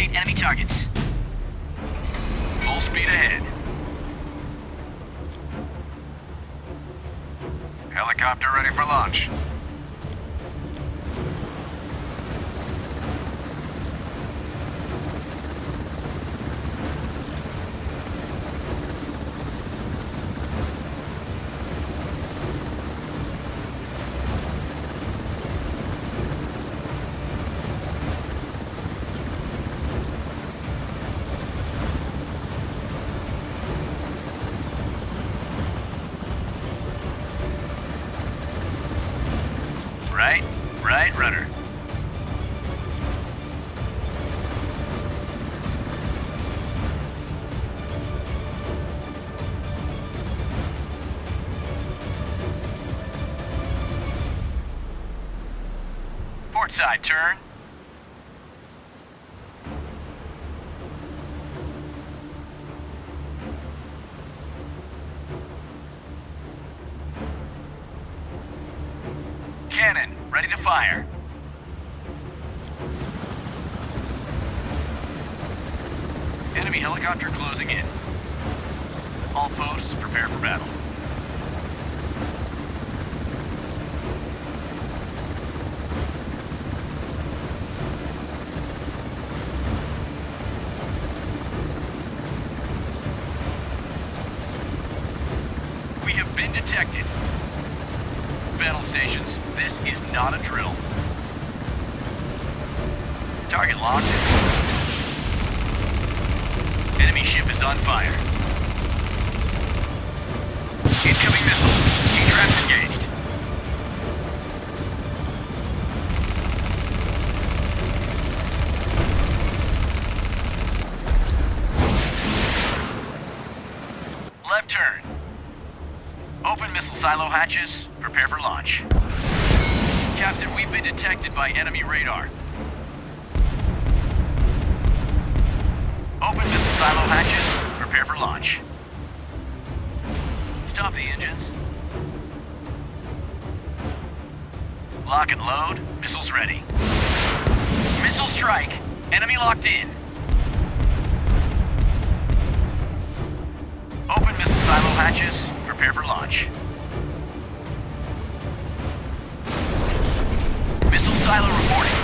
Locate enemy targets. Full speed ahead. Helicopter ready for launch. Right, rudder. Port side, turn. Cannon, ready to fire. Enemy helicopter closing in. All posts, prepare for battle. We have been detected. Battle stations, this is not a drill. Target locked. Enemy ship is on fire. Incoming missile. Heat-traps engaged. Left turn. Open missile silo hatches. Prepare for launch. Captain, we've been detected by enemy radar. Open missile silo hatches. Prepare for launch. Stop the engines. Lock and load. Missiles ready. Missile strike. Enemy locked in. Open missile silo hatches. Prepare for launch. Missile silo reporting.